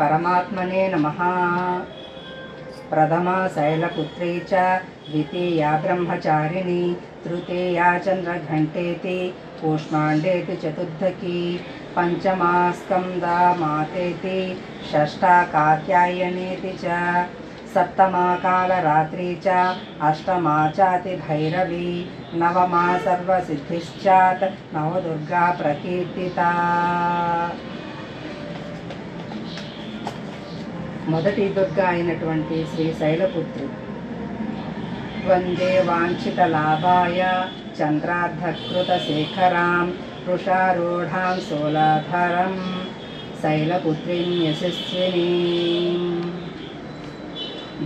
परमात्मने नमः। प्रथमा शैलपुत्री च, द्वितीया ब्रह्मचारिणी, तृतीया चंद्रघंटेति, कूष्मांडेति चतुर्थकी, पंचमा स्कंदा मातेति, षष्ठा कात्यायनेति च, सप्तमा कालरात्रि च, अष्टमा चाति भैरवी, नवमा सर्वसिद्धिश्चात् नवदुर्गा प्रकीर्तिता। మొదటి దుర్గ అయినటువంటి శ్రీ శైలపుత్రి. వందే వాంఛిత లాభాయ చంద్రార్ధకృత శేఖరాం వృషారూఢాం శూలాధరం శైలపుత్రిం యశస్వినీం.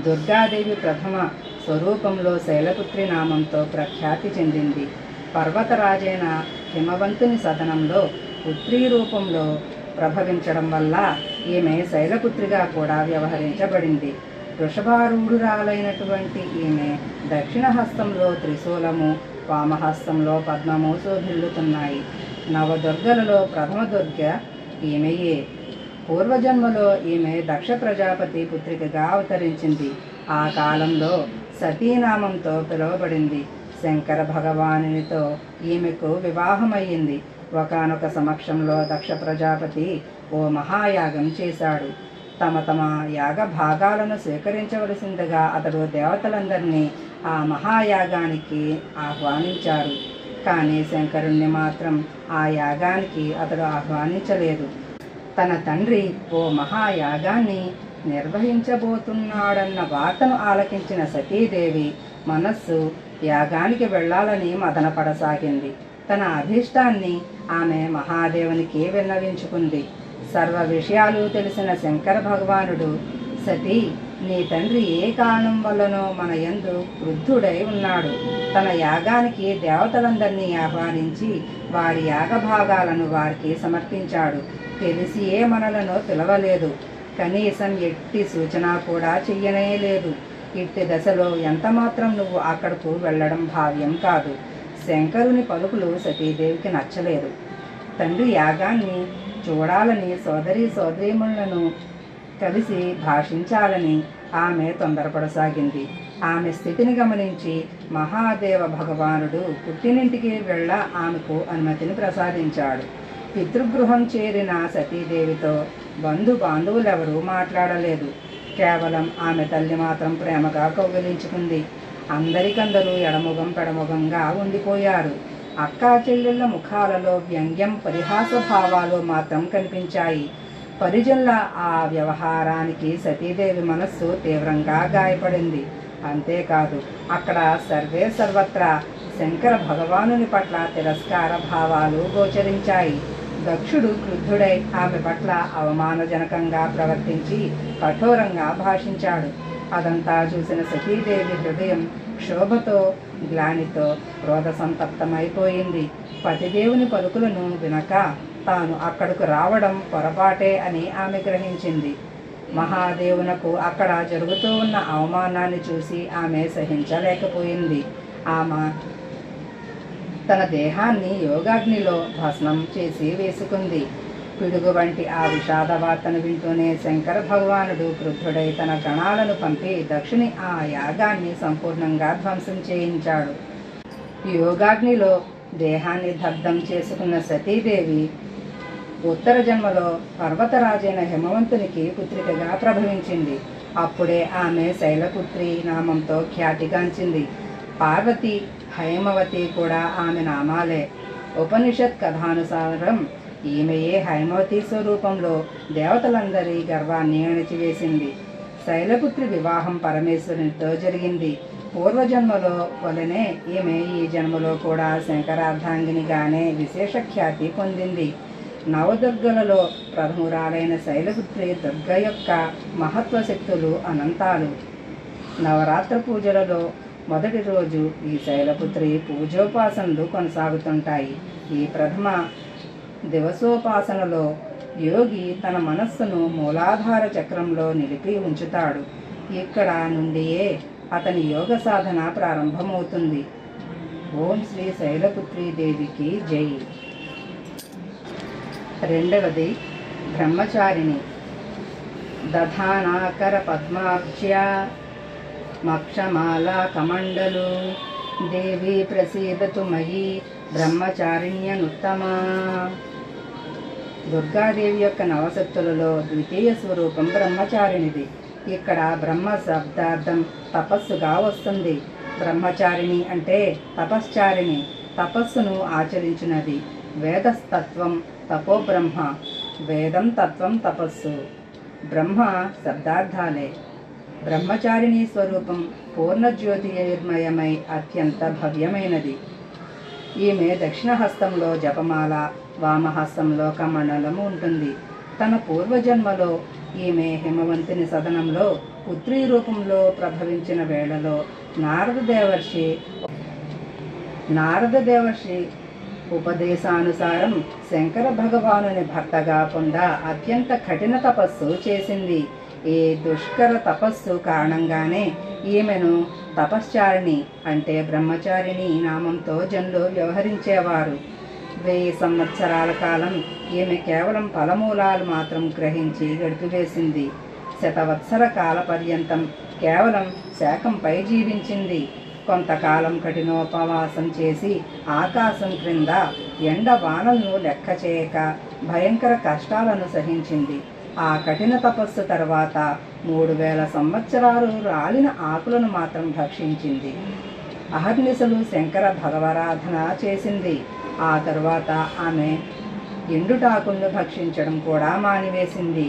దుర్గాదేవి ప్రథమ స్వరూపంలో శైలపుత్రి నామంతో ప్రఖ్యాతి చెందింది. పర్వతరాజైన హిమవంతుని సదనంలో పుత్రీ రూపంలో ప్రభవించడం వల్ల ఈమె శైలపుత్రిగా కూడా వ్యవహరించబడింది. వృషభారూఢురాలైనటువంటి ఈమె దక్షిణ హస్తంలో త్రిశూలము, వామహస్తంలో పద్మము శోభిల్లుతున్నాయి. నవదుర్గలలో ప్రథమ దుర్గ ఈమెయే. పూర్వజన్మలో ఈమె దక్ష ప్రజాపతి పుత్రికగా అవతరించింది. ఆ కాలంలో సతీనామంతో పిలువబడింది. శంకర భగవానునితో ఈమెకు వివాహమయ్యింది. ఒకానొక సమక్షంలో దక్ష ప్రజాపతి ఓ మహాయాగం చేశాడు. తమ తమ యాగ భాగాలను స్వీకరించవలసిందిగా అతడు దేవతలందరినీ ఆ మహాయాగానికి ఆహ్వానించారు. కానీ శంకరుణ్ణి మాత్రం ఆ యాగానికి అతడు ఆహ్వానించలేదు. తన తండ్రి ఓ మహాయాగాన్ని నిర్వహించబోతున్నాడన్న వార్తను ఆలకించిన సతీదేవి మనస్సు యాగానికి వెళ్ళాలని మదనపడసాగింది. తన అభీష్టాన్ని ఆమె మహాదేవునికి విన్నవించుకుంది. సర్వ విషయాలు తెలిసిన శంకర భగవానుడు, సతీ, నీ తండ్రి ఏ కారణం వల్లనో మన యందు క్రుద్ధుడై ఉన్నాడు. తన యాగానికి దేవతలందరినీ ఆహ్వానించి వారి యాగభాగాలను వారికి సమర్పించాడు. తెలిసియే మనలను పిలవలేదు. కనీసం ఎట్టి సూచన కూడా చెయ్యనేలేదు. ఇట్టి దశలో ఎంతమాత్రం నువ్వు అక్కడకు వెళ్ళడం భావ్యం కాదు. శంకరుని పలుకులు సతీదేవికి నచ్చలేదు. తండ్రి యాగాన్ని చూడాలని సోదరీమణులను కలిసి భాషించాలని ఆమె తొందరపడసాగింది. ఆమె స్థితిని గమనించి మహాదేవ భగవానుడు పుట్టినింటికి వెళ్ళ ఆమెకు అనుమతిని ప్రసాదించాడు. పితృగృహం చేరిన సతీదేవితో బాంధవులెవరూ మాట్లాడలేదు. కేవలం ఆమె తల్లి మాత్రం ప్రేమగా కౌగిలించుకుంది. అందరికందరూ ఎడముఖం పెడముఖంగా ఉండిపోయారు. అక్కా చెల్లెళ్ళ ముఖాలలో వ్యంగ్యం, పరిహాస భావాలు మాత్రం కనిపించాయి. పరిజనుల ఆ వ్యవహారానికి సతీదేవి మనస్సు తీవ్రంగా గాయపడింది. అంతేకాదు, అక్కడ సర్వత్రా శంకర భగవానుని పట్ల తిరస్కార భావాలు గోచరించాయి. దక్షుడు క్రుద్ధుడై ఆమె పట్ల అవమానజనకంగా ప్రవర్తించి కఠోరంగా భాషించాడు. అదంతా చూసిన సతీదేవి హృదయం క్షోభతో, గ్లానితో క్రోధ సంతప్తమైపోయింది. పతిదేవుని పలుకులను వినక తాను అక్కడకు రావడం పొరపాటే అని ఆమె గ్రహించింది. మహాదేవునకు అక్కడ జరుగుతూ ఉన్న అవమానాన్ని చూసి ఆమె సహించలేకపోయింది. ఆమె తన దేహాన్ని యోగాగ్నిలో భస్మం చేసి వేసుకుంది. పిడుగు వంటి ఆ విషాద వార్తను వింటూనే శంకర భగవానుడు క్రుద్ధుడై తన గణాలను పంపి దక్షుని ఆ యాగాన్ని సంపూర్ణంగా ధ్వంసం చేయించాడు. యోగాగ్నిలో దేహాన్ని దగ్ధం చేసుకున్న సతీదేవి ఉత్తర జన్మలో పర్వతరాజైన హిమవంతునికి పుత్రికగా ప్రభవించింది. అప్పుడే ఆమె శైలపుత్రి నామంతో ఖ్యాతిగాంచింది. పార్వతి, హైమవతి కూడా ఆమె నామాలే. ఉపనిషత్ కథానుసారం ఈమెయే హైమవతి స్వరూపంలో దేవతలందరి గర్వాన్ని అణిచివేసింది. శైలపుత్రి వివాహం పరమేశ్వరునితో జరిగింది. పూర్వజన్మలో వలనే ఈమె ఈ జన్మలో కూడా శంకరార్ధాంగినిగానే విశేష ఖ్యాతి పొందింది. నవదుర్గలలో ప్రథమురాలైన శైలపుత్రి దుర్గ యొక్క మహత్వ శక్తులు అనంతాలు. నవరాత్రి పూజలలో మొదటి రోజు ఈ శైలపుత్రి పూజోపాసనలు కొనసాగుతుంటాయి. ఈ ప్రథమ దివసోపాసనలో యోగి తన మనస్సును మూలాధార చక్రంలో నిలిపి ఉంచుతాడు. ఇక్కడ నుండియే అతని యోగ సాధన ప్రారంభమవుతుంది. ఓం శ్రీ శైలపుత్రీ దేవికి జై. రెండవది బ్రహ్మచారిణి. దధానాకర పద్మాబ్జ్యా మక్షమాలా కమండలు దేవి ప్రసీదతు మయి బ్రహ్మచారిణ్యనుత్తమా. దుర్గాదేవి యొక్క నవశక్తులలో ద్వితీయ స్వరూపం బ్రహ్మచారిణిది. ఇక్కడ బ్రహ్మ శబ్దార్థం తపస్సుగా వస్తుంది. బ్రహ్మచారిణి అంటే తపశ్చారిణి, తపస్సును ఆచరించినది. వేదస్తత్వం తపో బ్రహ్మ, వేదం తత్వం తపస్సు. బ్రహ్మ శబ్దార్థాలే. బ్రహ్మచారిణి స్వరూపం పూర్ణజ్యోతిర్మయమై అత్యంత భవ్యమైనది. ఈమె దక్షిణహస్తంలో జపమాల, వామహస్తంలో కమండలము ఉంటుంది. తన పూర్వజన్మలో ఈమె హిమవంతుని సదనంలో పుత్రీ రూపంలో ప్రభవించిన వేళలో నారద దేవర్షి ఉపదేశానుసారం శంకర భగవానుని భర్తగా పొందా అత్యంత కఠిన తపస్సు చేసింది. ఈ దుష్కర తపస్సు కారణంగానే ఈమెను తపశ్చారిణి అంటే బ్రహ్మచారిణి నామంతో జనులు వ్యవహరించేవారు. 1000 సంవత్సరాల కాలం ఈమె కేవలం ఫలమూలాలు మాత్రం గ్రహించి గడిపివేసింది. శతవత్సర కాల పర్యంతం కేవలం శాకంపై జీవించింది. కొంతకాలం కఠినోపవాసం చేసి ఆకాశం క్రింద ఎండ వానలను లెక్క చేయక భయంకర కష్టాలను సహించింది. ఆ కఠిన తపస్సు తర్వాత 3000 సంవత్సరాలు రాలిన ఆకులను మాత్రం భక్షించింది. అహర్నిశలు శంకర భగవరాధన చేసింది. ఆ తరువాత ఆమె ఎండుటాకులను భక్షించడం కూడా మానివేసింది.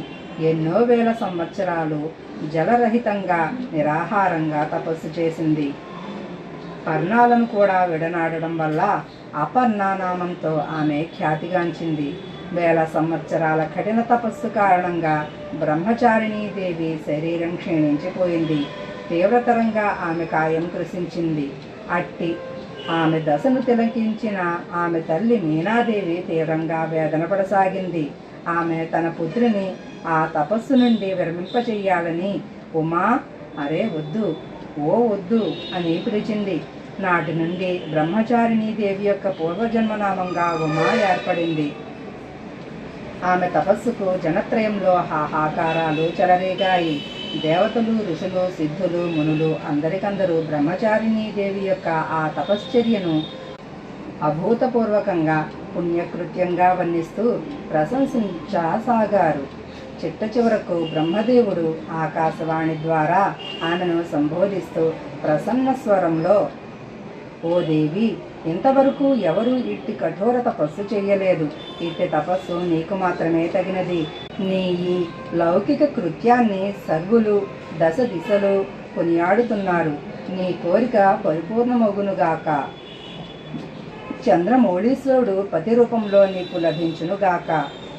ఎన్నో వేల సంవత్సరాలు జలరహితంగా నిరాహారంగా తపస్సు చేసింది. పర్ణాలను కూడా విడనాడడం వల్ల అపర్ణ నామంతో ఆమె ఖ్యాతిగాంచింది. 1000 సంవత్సరాల కఠిన తపస్సు కారణంగా బ్రహ్మచారిణీ దేవి శరీరం క్షీణించిపోయింది. తీవ్రతరంగా ఆమె కాయం కృషించింది. అట్టి ఆమె దశను తిలకించిన ఆమె తల్లి మీనాదేవి తీవ్రంగా వేదన పడసాగింది. ఆమె తన పుత్రిని ఆ తపస్సు నుండి విరమింపచేయాలని ఉమా, అరే వద్దు, ఓ వద్దు అని పిలిచింది. నాటి నుండి బ్రహ్మచారిణీ దేవి యొక్క పూర్వజన్మనామంగా ఉమా ఏర్పడింది. ఆమె తపస్సుకు జనత్రయంలో హాహాకారాలు చెలరేగాయి. దేవతలు, ఋషులు, సిద్ధులు, మునులు అందరికందరూ బ్రహ్మచారిణీ దేవి యొక్క ఆ తపశ్చర్యను అభూతపూర్వకంగా పుణ్యకృత్యంగా వర్ణిస్తూ ప్రశంసించసాగారు. చిట్ట చివరకు బ్రహ్మదేవుడు ఆకాశవాణి ద్వారా ఆమెను సంబోధిస్తూ ప్రసన్న స్వరంలో, ఓ దేవి, ఇంతవరకు ఎవరూ ఇట్టి కఠోర తపస్సు చేయలేదు. ఇట్టి తపస్సు నీకు మాత్రమే తగినది. నీ ఈ లౌకిక కృత్యాన్ని సర్వులు దశ దిశలు కొనియాడుతున్నారు. నీ కోరిక పరిపూర్ణమగునుగాక. చంద్రమౌళీశ్వరుడు పతి రూపంలో నీకు లభించునుగాక.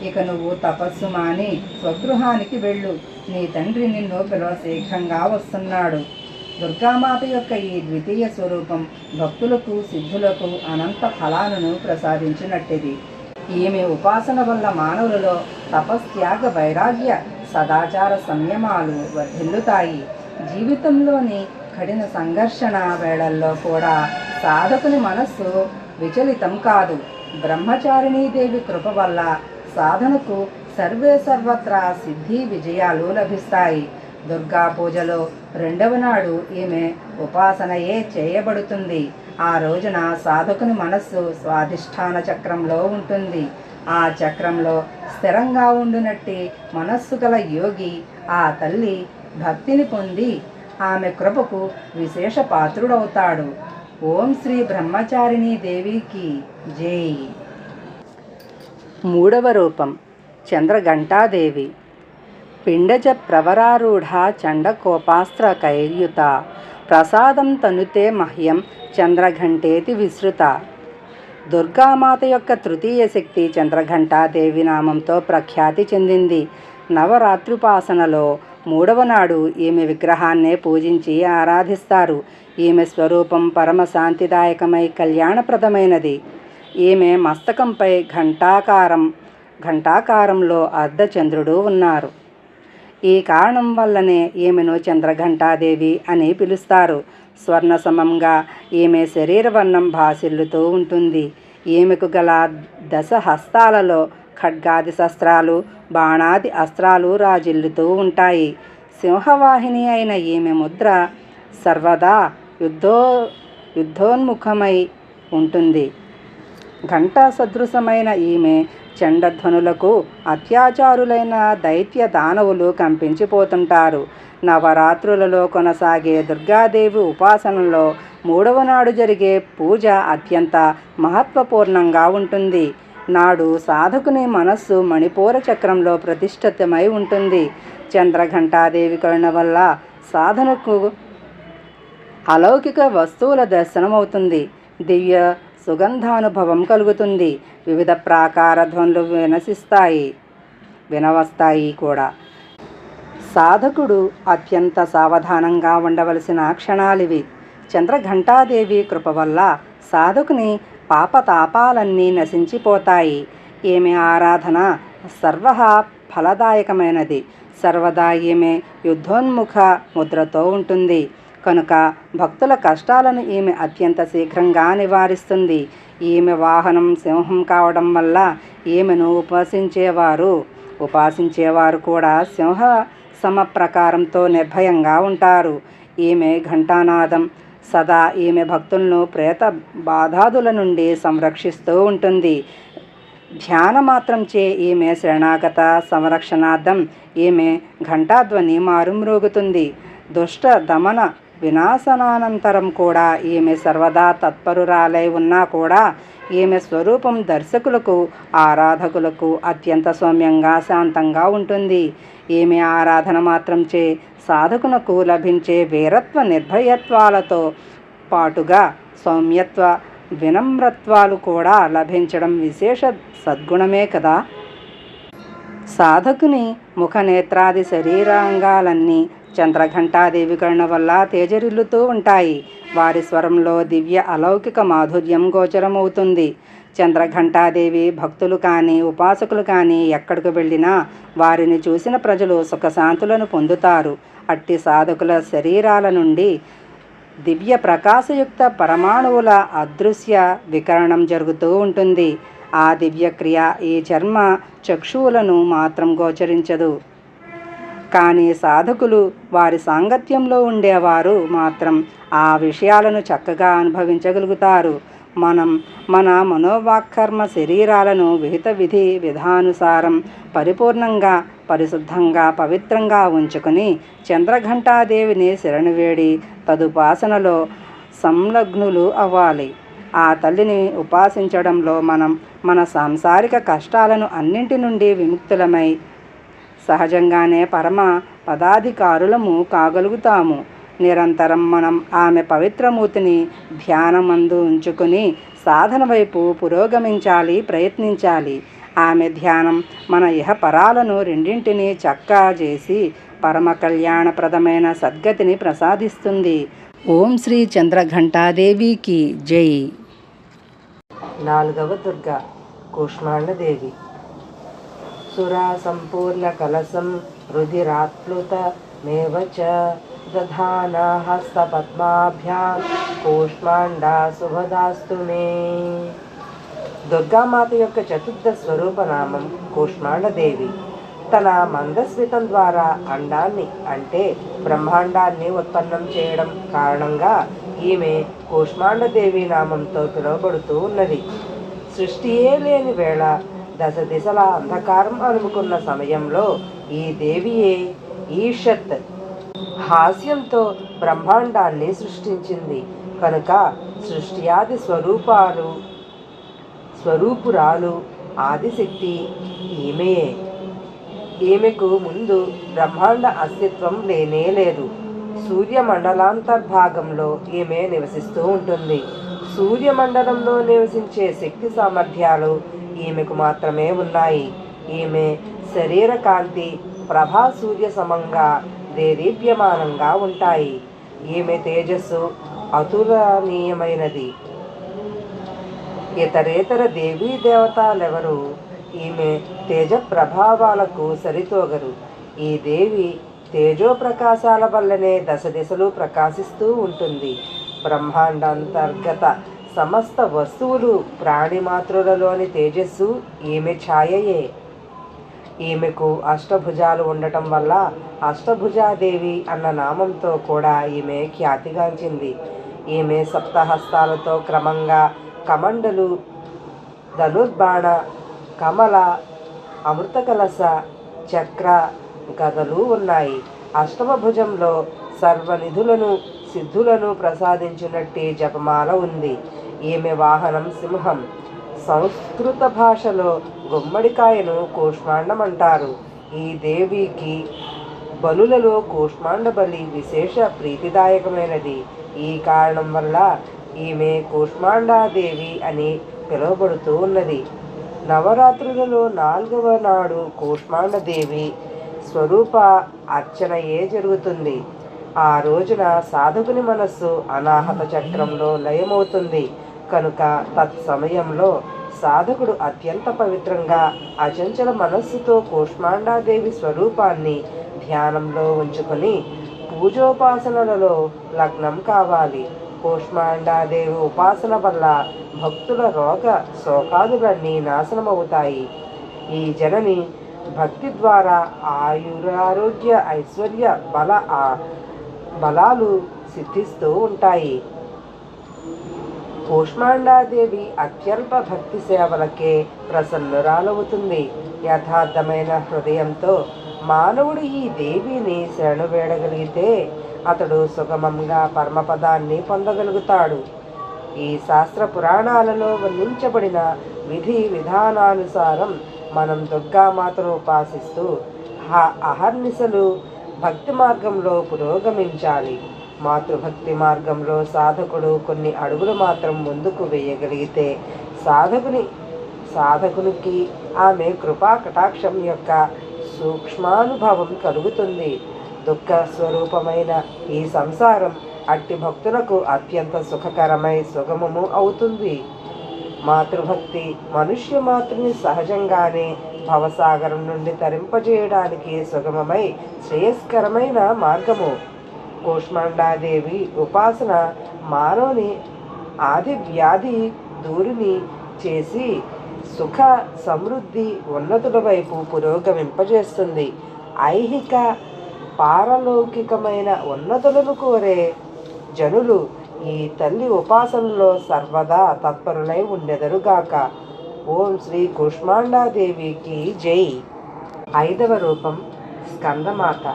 ఇక నువ్వు తపస్సు మాని స్వగృహానికి వెళ్ళు. నీ తండ్రి నిన్ను పిలవ శీఘ్రంగా వస్తున్నాడు. దుర్గామాత యొక్క ఈ ద్వితీయ స్వరూపం భక్తులకు, సిద్ధులకు అనంత ఫలాలను ప్రసాదించినట్టిది. ఈమె ఉపాసన వల్ల మానవులలో తపస్త్యాగ, వైరాగ్య, సదాచార సంయమాలు వర్ధిల్లుతాయి. జీవితంలోని కఠిన సంఘర్షణ వేళల్లో కూడా సాధకుని మనస్సు విచలితం కాదు. బ్రహ్మచారిణీదేవి కృప వల్ల సాధనకు సర్వత్రా సిద్ధి విజయాలు లభిస్తాయి. దుర్గా పూజలో 2వ నాడు ఈమె ఉపాసనయే చేయబడుతుంది. ఆ రోజున సాధకుని మనస్సు స్వాధిష్టాన చక్రంలో ఉంటుంది. ఆ చక్రంలో స్థిరంగా ఉండునట్టి మనస్సు గల యోగి ఆ తల్లి భక్తిని పొంది ఆమె కృపకు విశేష పాత్రుడవుతాడు. ఓం శ్రీ బ్రహ్మచారిణీ దేవికి జై. 3వ రూపం చంద్రఘంటాదేవి. పిండజ ప్రవరారూఢ చండకోపాస్త్ర కైర్యుత ప్రసాదం తనుతే మహ్యం చంద్రఘంటేతి విసృత. దుర్గామాత యొక్క తృతీయ శక్తి చంద్రఘంటాదేవి నామంతో ప్రఖ్యాతి చెందింది. నవరాత్రుపాసనలో 3వ నాడు ఈమె విగ్రహాన్నే పూజించి ఆరాధిస్తారు. ఈమె స్వరూపం పరమశాంతిదాయకమై కళ్యాణప్రదమైనది. ఈమె మస్తకంపై ఘంటాకారంలో అర్ధచంద్రుడు ఉన్నారు. ఈ కారణం వల్లనే ఈమెను చంద్రఘంటాదేవి అని పిలుస్తారు. స్వర్ణ సమంగా ఈమె శరీరవర్ణం భాసిల్లుతూ ఉంటుంది. ఈమెకు గల 10 హస్తాలలో ఖడ్గాది శస్త్రాలు, బాణాది అస్త్రాలు రాజిల్లుతూ ఉంటాయి. సింహవాహిని అయిన ఈమె ముద్ర సర్వదా యుద్ధోన్ముఖమై ఉంటుంది. ఘంటా సదృశమైన ఈమె చండధ్వనులకు అత్యాచారులైన దైత్య దానవులు కంపించిపోతుంటారు. నవరాత్రులలో కొనసాగే దుర్గాదేవి ఉపాసనలో 3వ నాడు జరిగే పూజ అత్యంత మహత్వపూర్ణంగా ఉంటుంది. నాడు సాధకుని మనస్సు మణిపూర చక్రంలో ప్రతిష్ఠితమై ఉంటుంది. చంద్రఘంటాదేవి కరుణ వల్ల సాధనకు అలౌకిక వస్తువుల దర్శనమవుతుంది. దివ్య సుగంధానుభవం కలుగుతుంది. వివిధ ప్రాకార ధ్వనులు వినవస్తాయి కూడా. సాధకుడు అత్యంత సావధానంగా ఉండవలసిన క్షణాలివి. చంద్రఘంటాదేవి కృప వల్ల సాధకుని పాపతాపాలన్నీ నశించిపోతాయి. ఈమె ఆరాధన సర్వ ఫలదాయకమైనది. సర్వదా ఈమె యుద్ధోన్ముఖ ముద్రతో ఉంటుంది కనుక భక్తుల కష్టాలను ఈమె అత్యంత శీఘ్రంగా నివారిస్తుంది. ఈమె వాహనం సింహం కావడం వల్ల ఈమెను ఉపాసించేవారు కూడా సింహ సమప్రకారంతో నిర్భయంగా ఉంటారు. ఈమె ఘంటానాదం సదా ఈమె భక్తులను ప్రేత బాధాదుల నుండి సంరక్షిస్తూ ఉంటుంది. ధ్యానమాత్రంచే ఈమె శరణాగత సంరక్షణార్థం ఈమె ఘంటాధ్వని మారుమ్రోగుతుంది. దుష్ట దమన వినాశనానంతరం కూడా ఈమె సర్వదా తత్పరురాలై ఉన్నా కూడా ఈమె స్వరూపం దర్శకులకు, ఆరాధకులకు అత్యంత సౌమ్యంగా, శాంతంగా ఉంటుంది. ఈమె ఆరాధన మాత్రంచే సాధకునకు లభించే వీరత్వ నిర్భయత్వాలతో పాటుగా సౌమ్యత్వ వినమ్రత్వాలు కూడా లభించడం విశేష సద్గుణమే కదా. సాధకుని ముఖనేత్రాది శరీరాంగాలన్నీ చంద్రఘంటాదేవి కరుణ వల్ల తేజరిల్లుతూ ఉంటాయి. వారి స్వరంలో దివ్య అలౌకిక మాధుర్యం గోచరమవుతుంది. చంద్రఘంటాదేవి భక్తులు కానీ, ఉపాసకులు కానీ ఎక్కడికి వెళ్ళినా వారిని చూసిన ప్రజలు సుఖశాంతులను పొందుతారు. అట్టి సాధకుల శరీరాల నుండి దివ్య ప్రకాశయుక్త పరమాణువుల అదృశ్య వికరణం జరుగుతూ ఉంటుంది. ఆ దివ్యక్రియ ఈ చర్మ చక్షువులను మాత్రం గోచరించదు. కానీ సాధకులు, వారి సాంగత్యంలో ఉండేవారు మాత్రం ఆ విషయాలను చక్కగా అనుభవించగలుగుతారు. మన మనోవాక్కర్మ శరీరాలను విహిత విధి విధానుసారం పరిపూర్ణంగా, పరిశుద్ధంగా, పవిత్రంగా ఉంచుకొని చంద్రఘంటాదేవిని శరణువేడి తదుపాసనలో సంలగ్నులు అవ్వాలి. ఆ తల్లిని ఉపాసించడంలో మన సాంసారిక కష్టాలను అన్నింటి నుండి విముక్తులమై సహజంగానే పరమ పదాధికారులము కాగలుగుతాము. నిరంతరం మనం ఆమె పవిత్రమూర్తిని ధ్యానమందు ఉంచుకొని సాధన వైపు పురోగమించాలి, ప్రయత్నించాలి. ఆమె ధ్యానం మన ఇహపరాలను రెండింటినీ చక్కా చేసి పరమ కళ్యాణప్రదమైన సద్గతిని ప్రసాదిస్తుంది. ఓం శ్రీ చంద్రఘంటాదేవికి జై. 4వ దుర్గా కూష్మాండదేవి. సురా సంపూర్ణ కలసం రుధిరాప్లుత మేవచ దధానా హస్తపద్మాభ్యాం కూష్మాండా శుభదాస్తు మే. దుర్గామాత యొక్క చతుర్థ స్వరూపనామం కూష్మాండదేవి. తన మందస్మితం ద్వారా అండాన్ని అంటే బ్రహ్మాండాన్ని ఉత్పన్నం చేయడం కారణంగా ఈమె కూష్మాండదేవి నామంతో పిలువబడుతూ ఉన్నది. సృష్టియే లేని వేళ దశ దిశల అంధకారం అనుకున్న సమయంలో ఈ దేవియే ఈషత్ హాస్యంతో బ్రహ్మాండాన్ని సృష్టించింది కనుక సృష్టియాది స్వరూపురాలు ఆదిశక్తి ఈమెయే. ఈమెకు ముందు బ్రహ్మాండ అస్తిత్వం లేనే లేదు. సూర్యమండలాంతర్భాగంలో ఈమె నివసిస్తూ ఉంటుంది. సూర్యమండలంలో నివసించే శక్తి సామర్థ్యాలు ఈమెకు మాత్రమే ఉన్నాయి. ఈమె శరీర కాంతి ప్రభా సూర్య సమంగా దేదీప్యమానంగా ఉంటాయి. ఈమె తేజస్సు అతులనీయమైనది. ఇతరేతర దేవీ దేవతలెవరూ ఈమె తేజ ప్రభావాలకు సరితోగరు. ఈ దేవి తేజోప్రకాశాల వల్లనే దశ దిశలు ప్రకాశిస్తూ ఉంటుంది. బ్రహ్మాండాంతర్గత సమస్త వస్తువులు ప్రాణిమాతృలలోని తేజస్సు ఈమె ఛాయయే. ఈమెకు అష్టభుజాలు ఉండటం వల్ల అష్టభుజాదేవి అన్న నామంతో కూడా ఈమె ఖ్యాతిగాంచింది. ఈమె సప్తహస్తాలతో క్రమంగా కమండలు, ధనుర్బాణ, కమల, అమృతకలశ, చక్ర, గదలు ఉన్నాయి. అష్టమ భుజంలో సర్వనిధులను సిద్ధులను ప్రసాదించినట్టి జపమాల ఉంది. ఈమె వాహనం సింహం. సంస్కృత భాషలో గుమ్మడికాయను కూష్మాండం అంటారు. ఈ దేవికి బలులలో కూష్మాండ బలి విశేష ప్రీతిదాయకమైనది. ఈ కారణం వల్ల ఈమె కూష్మాండాదేవి అని పిలువబడుతూ ఉన్నది. నవరాత్రులలో 4వ నాడు కూష్మాండదేవి స్వరూప అర్చనయే జరుగుతుంది. ఆ రోజున సాధకుని మనస్సు అనాహత చక్రంలో లయమవుతుంది కనుక తత్సమయంలో సాధకుడు అత్యంత పవిత్రంగా అచంచల మనస్సుతో కూష్మాండాదేవి స్వరూపాన్ని ధ్యానంలో ఉంచుకొని పూజోపాసనలలో లగ్నం కావాలి. కూష్మాండాదేవి ఉపాసన వల్ల భక్తుల రోగ శోకాదులన్నీ నాశనమవుతాయి. ఈ జనని భక్తి ద్వారా ఆయురారోగ్య ఐశ్వర్య బలాలు సిద్ధిస్తూ ఉంటాయి. కూష్మాండాదేవి అత్యల్ప భక్తి సేవలకే ప్రసన్నురాలవుతుంది. యథార్థమైన హృదయంతో మానవుడు ఈ దేవిని శరణు వేడగలిగితే అతడు సుగమంగా పరమపదాన్ని పొందగలుగుతాడు. ఈ శాస్త్ర పురాణాలలో వర్ణించబడిన విధి విధానానుసారం మనం దుర్గామాతను ఉపాసిస్తూ అహర్నిశలు భక్తి మార్గంలో పురోగమించాలి. మాతృభక్తి మార్గంలో సాధకుడు కొన్ని అడుగులు మాత్రం ముందుకు వేయగలిగితే సాధకునికి ఆమె కృపా కటాక్షం యొక్క సూక్ష్మానుభవం కలుగుతుంది. దుఃఖ స్వరూపమైన ఈ సంసారం అట్టి భక్తులకు అత్యంత సుఖకరమై సుగమము అవుతుంది. మాతృభక్తి మనుష్య మాతృని సహజంగానే భవసాగరం నుండి తరింపజేయడానికి సుగమమై శ్రేయస్కరమైన మార్గము. కూష్మాండాదేవి ఉపాసన మానవుని ఆది వ్యాధి దూరిని చేసి సుఖ సమృద్ధి ఉన్నతుల వైపు పురోగమింపజేస్తుంది. ఐహిక పారలౌకికమైన ఉన్నతులను కోరే జనులు ఈ తల్లి ఉపాసనలో సర్వదా తత్పరులై ఉండెదరుగాక. ఓం శ్రీ కూష్మాండాదేవికి జై. 5వ రూపం స్కందమాత.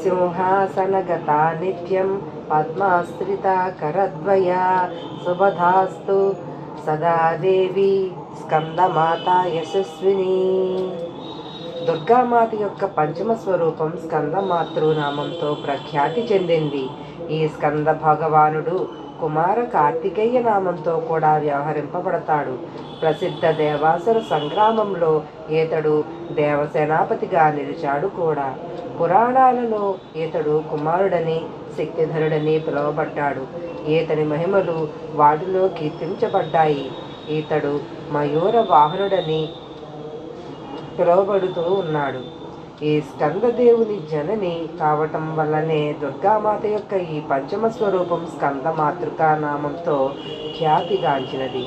సింహాసనగత నిత్యం పద్మాశ్రిత కరద్వయ సుభధాస్తు సదా దేవి స్కందమాత యశస్విని. దుర్గామాత యొక్క పంచమ స్వరూపం స్కందమాతృ నామంతో ప్రఖ్యాతి చెందింది. ఈ స్కంద భగవానుడు కుమార కార్తికేయ నామంతో కూడా వ్యవహరింపబడతాడు. ప్రసిద్ధ దేవాసుర సంగ్రామంలో ఈతడు దేవసేనాపతిగా నిలిచాడు కూడా. పురాణాలలో ఈతడు కుమారుడని శక్తిధరుడని పిలువబడ్డాడు. ఈతని మహిమలు వాటిలో కీర్తించబడ్డాయి. ఈతడు మయూర వాహనుడని పిలువబడుతూ ఉన్నాడు. ఈ స్కందదేవుని జనని కావటం వల్లనే దుర్గామాత యొక్క ఈ పంచమ స్వరూపం స్కందమాతృక నామంతో ఖ్యాతిగాంచినది.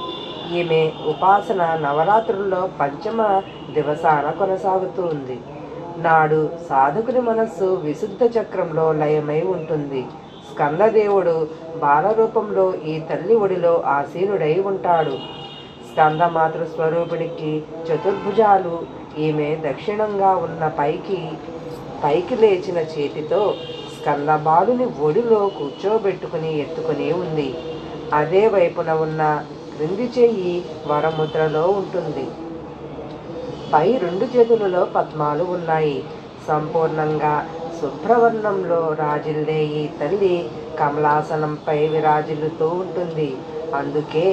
ఈమె ఉపాసన నవరాత్రుల్లో పంచమ దివసాన కొనసాగుతూ ఉంది. నాడు సాధకుని మనస్సు విశుద్ధ చక్రంలో లయమై ఉంటుంది. స్కందదేవుడు బాలరూపంలో ఈ తల్లి ఒడిలో ఆసీనుడై ఉంటాడు. స్కందమాతృ స్వరూపిణికి చతుర్భుజాలు. ఈమె దక్షిణంగా ఉన్న పైకి లేచిన చేతితో స్కందబాలుని ఒడిలో కూర్చోబెట్టుకుని ఎత్తుకుని ఉంది. అదే వైపున ఉన్న క్రింది చెయ్యి వరముద్రలో ఉంటుంది. పై 2 చేతులలో పద్మాలు ఉన్నాయి. సంపూర్ణంగా శుభ్రవర్ణంలో రాజిల్లే ఈ తల్లి కమలాసనంపై విరాజిల్లుతూ ఉంటుంది. అందుకే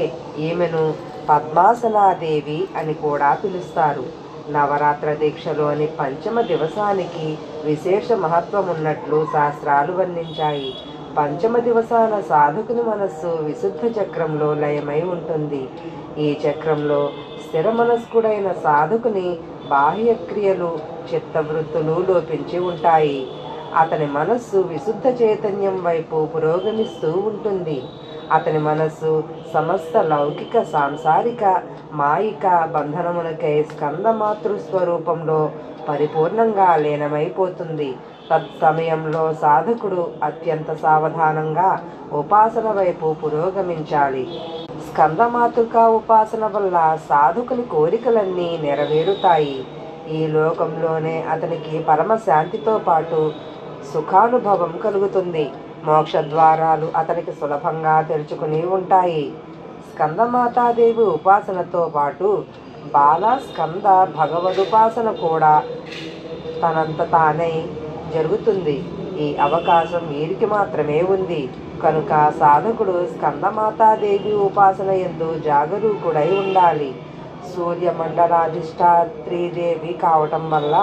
ఈమెను పద్మాసనాదేవి అని కూడా పిలుస్తారు. నవరాత్ర దీక్షలోని పంచమ దివసానికి విశేష మహత్వం ఉన్నట్లు శాస్త్రాలు వర్ణించాయి. పంచమ దివసాన సాధకుని మనస్సు విశుద్ధ చక్రంలో లయమై ఉంటుంది. ఈ చక్రంలో స్థిర మనస్కుడైన సాధకుని బాహ్య క్రియలు చిత్తవృత్తులు లోపించి ఉంటాయి. అతని మనస్సు విశుద్ధ చైతన్యం వైపు పురోగమిస్తూ ఉంటుంది. అతని మనస్సు సమస్త లౌకిక సాంసారిక మాయిక బంధనములకై స్కందమాతృ స్వరూపంలో పరిపూర్ణంగా లీనమైపోతుంది. తత్సమయంలో సాధకుడు అత్యంత సావధానంగా ఉపాసన వైపు పురోగమించాలి. స్కందమాతృకా ఉపాసన వల్ల సాధకుని కోరికలన్నీ నెరవేరుతాయి. ఈ లోకంలోనే అతనికి పరమశాంతితో పాటు సుఖానుభవం కలుగుతుంది. మోక్ష ద్వారాలు అతనికి సులభంగా తెరుచుకుని ఉంటాయి. స్కందమాతాదేవి ఉపాసనతో పాటు బాల స్కంద భగవదుపాసన కూడా తనంత తానే జరుగుతుంది. ఈ అవకాశం వీరికి మాత్రమే ఉంది. కనుక సాధకుడు స్కందమాతాదేవి ఉపాసన యందు జాగరూకుడై ఉండాలి. సూర్యమండలాధిష్టాత్రీదేవి కావటం వల్ల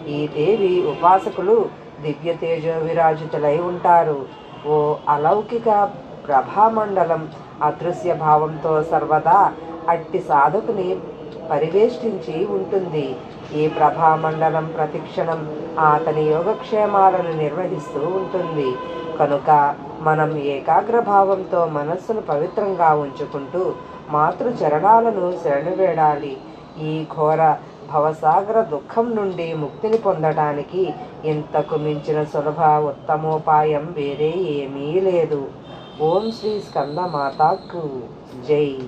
ఈ దేవి ఉపాసకులు దివ్య తేజో విరాజితులై ఉంటారు. ఓ అలౌకిక ప్రభామండలం అదృశ్య భావంతో సర్వదా అట్టి సాధకుని పరివేష్టించి ఉంటుంది. ఈ ప్రభామండలం ప్రతిక్షణం అతని యోగక్షేమాలను నిర్వహిస్తూ ఉంటుంది. కనుక మనం ఏకాగ్రభావంతో మనస్సును పవిత్రంగా ఉంచుకుంటూ మాతృచరణాలను శరణు వేడాలి. ఈ ఘోర భవసాగర దుఃఖం నుండి ముక్తిని పొందడానికి ఇంతకు మించిన సులభ ఉత్తమోపాయం వేరే ఏమీ లేదు. ఓం శ్రీ స్కందమాతాకు జై.